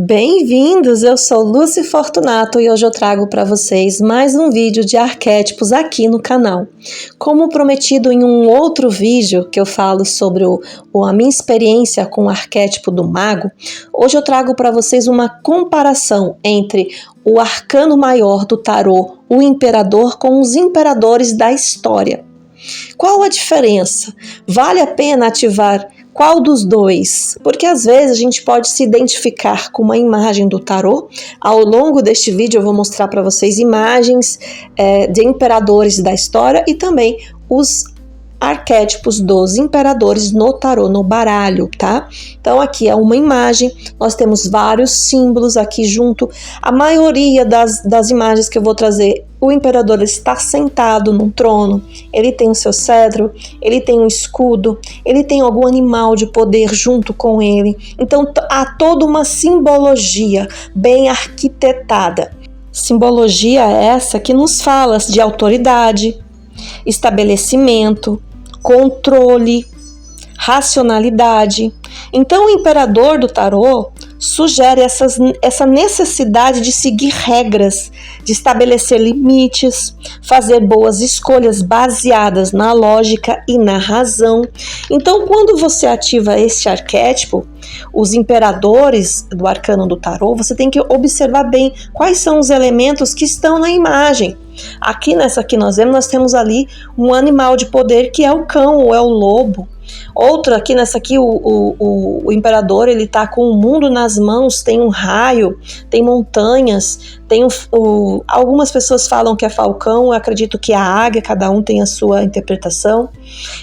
Bem-vindos! Eu sou Lucy Fortunato e hoje eu trago para vocês mais um vídeo de arquétipos aqui no canal. Como prometido em um outro vídeo que eu falo sobre a minha experiência com o arquétipo do mago, hoje eu trago para vocês uma comparação entre o arcano maior do tarô, o imperador, com os imperadores da história. Qual a diferença? Vale a pena ativar qual dos dois? Porque às vezes a gente pode se identificar com uma imagem do tarô. Ao longo deste vídeo eu vou mostrar para vocês imagens de imperadores da história e também os arquétipos dos imperadores no tarô, no baralho, tá? Então aqui é uma imagem, nós temos vários símbolos aqui junto. A maioria das imagens que eu vou trazer, o imperador está sentado num trono, ele tem o seu cetro, ele tem um escudo, ele tem algum animal de poder junto com ele. Então há toda uma simbologia bem arquitetada. Simbologia essa que nos fala de autoridade, estabelecimento, controle, racionalidade. Então o imperador do tarô sugere essa necessidade de seguir regras, de estabelecer limites, fazer boas escolhas baseadas na lógica e na razão. Então, quando você ativa este arquétipo, os imperadores do arcano do tarô, você tem que observar bem quais são os elementos que estão na imagem. Aqui nessa que nós vemos, nós temos ali um animal de poder que é o cão ou é o lobo. Outra aqui nessa aqui, o imperador, ele tá com o mundo nas mãos, tem um raio, tem montanhas, tem algumas pessoas falam que é falcão, eu acredito que é a águia, cada um tem a sua interpretação.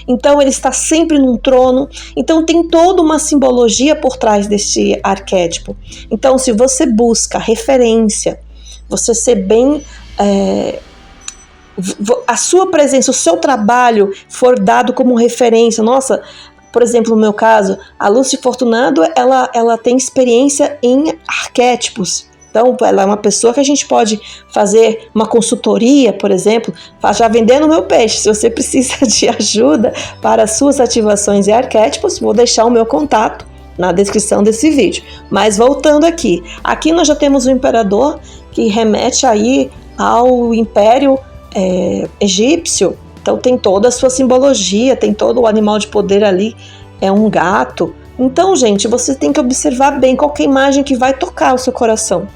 Então ele está sempre num trono, então tem toda uma simbologia por trás desse arquétipo. Então se você busca referência, você ser bem... a sua presença, o seu trabalho for dado como referência. Nossa, por exemplo, no meu caso, a Lucy Fortunato, ela tem experiência em arquétipos. Então, ela é uma pessoa que a gente pode fazer uma consultoria, por exemplo, já vendendo meu peixe. Se você precisa de ajuda para as suas ativações e arquétipos, vou deixar o meu contato na descrição desse vídeo. Mas voltando aqui nós já temos o imperador que remete aí ao império egípcio. Então tem toda a sua simbologia, tem todo o animal de poder ali, é um gato. Então, gente, você tem que observar bem qual que é a imagem que vai tocar o seu coração.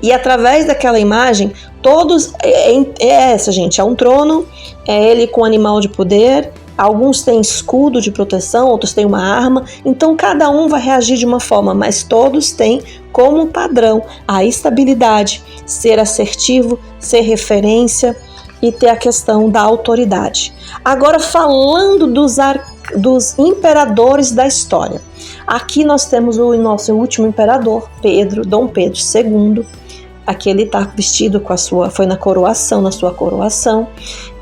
E através daquela imagem, todos... É essa, gente, é um trono, é ele com animal de poder, alguns têm escudo de proteção, outros têm uma arma, então cada um vai reagir de uma forma, mas todos têm como padrão a estabilidade, ser assertivo, ser referência e ter a questão da autoridade. Agora falando dos imperadores da história. Aqui nós temos o nosso último imperador, Dom Pedro II. Aqui ele está vestido foi na sua coroação.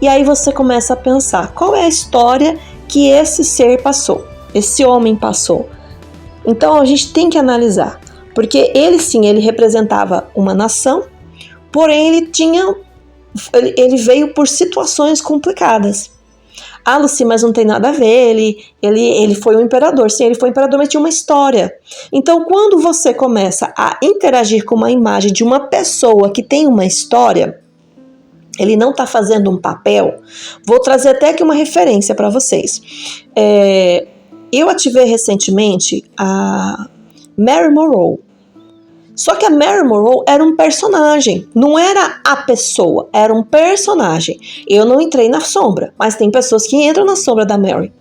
E aí você começa a pensar, qual é a história que esse ser passou? Esse homem passou? Então a gente tem que analisar, porque ele representava uma nação, porém ele veio por situações complicadas. Ah, Lucy, mas não tem nada a ver, ele foi um imperador. Sim, ele foi um imperador, mas tinha uma história. Então, quando você começa a interagir com uma imagem de uma pessoa que tem uma história, ele não está fazendo um papel. Vou trazer até aqui uma referência para vocês. Eu ativei recentemente a Mary Monroe. Só que a Mary Monroe era um personagem, não era a pessoa, era um personagem. Eu não entrei na sombra, mas tem pessoas que entram na sombra da Mary.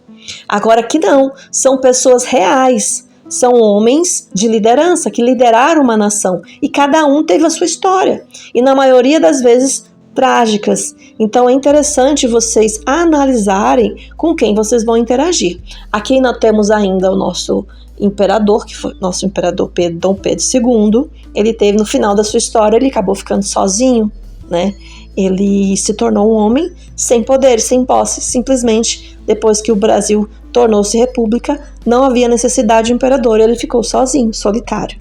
Agora aqui não, são pessoas reais, são homens de liderança que lideraram uma nação e cada um teve a sua história e na maioria das vezes trágicas. Então é interessante vocês analisarem com quem vocês vão interagir. Aqui nós temos ainda o nosso imperador, que foi nosso imperador Dom Pedro II. Ele teve, no final da sua história, ele acabou ficando sozinho, né? Ele se tornou um homem sem poder, sem posse, simplesmente depois que o Brasil tornou-se república, não havia necessidade de imperador, ele ficou sozinho, solitário.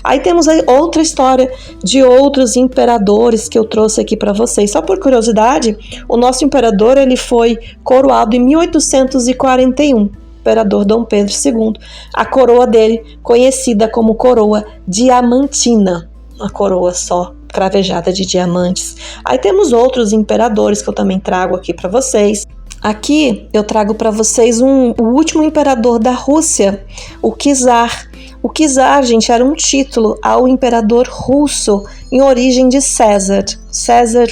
Aí temos aí outra história de outros imperadores que eu trouxe aqui para vocês. Só por curiosidade, o nosso imperador ele foi coroado em 1841. imperador Dom Pedro II, a coroa dele, conhecida como coroa diamantina, uma coroa só cravejada de diamantes. Aí temos outros imperadores que eu também trago aqui para vocês. Aqui eu trago para vocês o último imperador da Rússia, o czar. O czar, gente, era um título ao imperador russo em origem de César. César,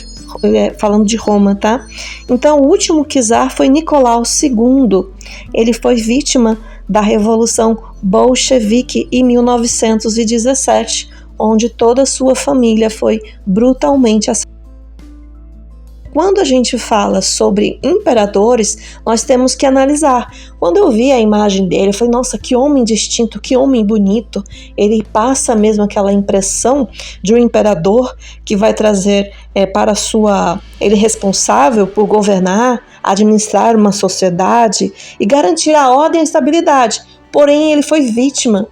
falando de Roma, tá? Então, o último czar foi Nicolau II. Ele foi vítima da Revolução Bolchevique em 1917, onde toda a sua família foi brutalmente assassinada. Quando a gente fala sobre imperadores, nós temos que analisar. Quando eu vi a imagem dele, eu falei, nossa, que homem distinto, que homem bonito. Ele passa mesmo aquela impressão de um imperador que vai trazer ele responsável por governar, administrar uma sociedade e garantir a ordem e a estabilidade. Porém, ele foi vítima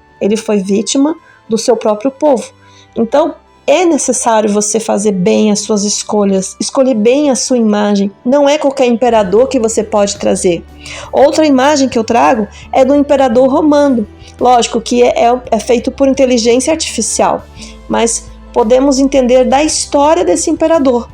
do seu próprio povo. Então, é necessário você fazer bem as suas escolhas, escolher bem a sua imagem. Não é qualquer imperador que você pode trazer. Outra imagem que eu trago é do imperador romano. Lógico que é feito por inteligência artificial, mas podemos entender da história desse imperador.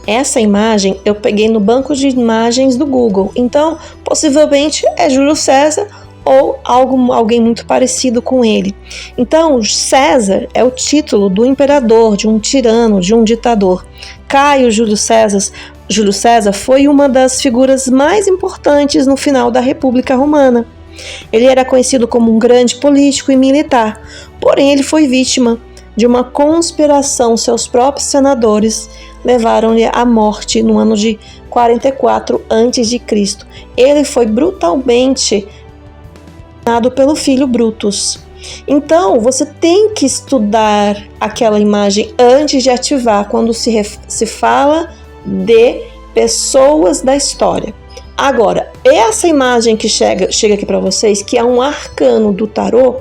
Essa imagem eu peguei no banco de imagens do Google, então possivelmente é Júlio César ou alguém muito parecido com ele. Então, César é o título do imperador, de um tirano, de um ditador. Caio Júlio César foi uma das figuras mais importantes no final da República Romana. Ele era conhecido como um grande político e militar, porém ele foi vítima de uma conspiração. Seus próprios senadores levaram-lhe à morte no ano de 44 a.C. Ele foi brutalmente pelo filho Brutus. Então, você tem que estudar aquela imagem antes de ativar, quando se fala de pessoas da história. Agora, essa imagem que chega aqui para vocês, que é um arcano do tarô,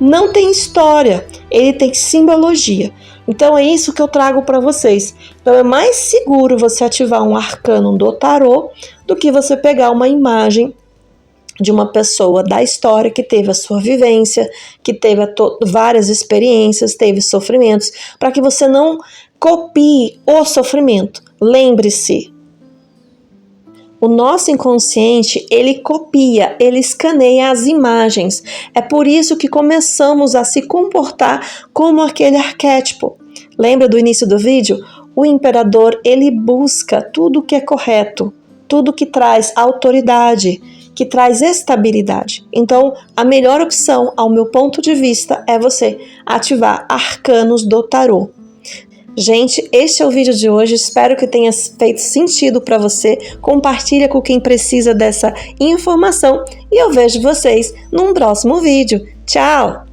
não tem história, ele tem simbologia. Então, é isso que eu trago para vocês. Então, é mais seguro você ativar um arcano do tarô do que você pegar uma imagem de uma pessoa da história que teve a sua vivência, que teve várias experiências, teve sofrimentos, para que você não copie o sofrimento. Lembre-se, o nosso inconsciente, ele copia, ele escaneia as imagens. É por isso que começamos a se comportar como aquele arquétipo. Lembra do início do vídeo? O imperador, ele busca tudo que é correto, tudo que traz autoridade, que traz estabilidade. Então, a melhor opção, ao meu ponto de vista, é você ativar arcanos do tarô. Gente, este é o vídeo de hoje. Espero que tenha feito sentido para você. Compartilha com quem precisa dessa informação e eu vejo vocês num próximo vídeo. Tchau!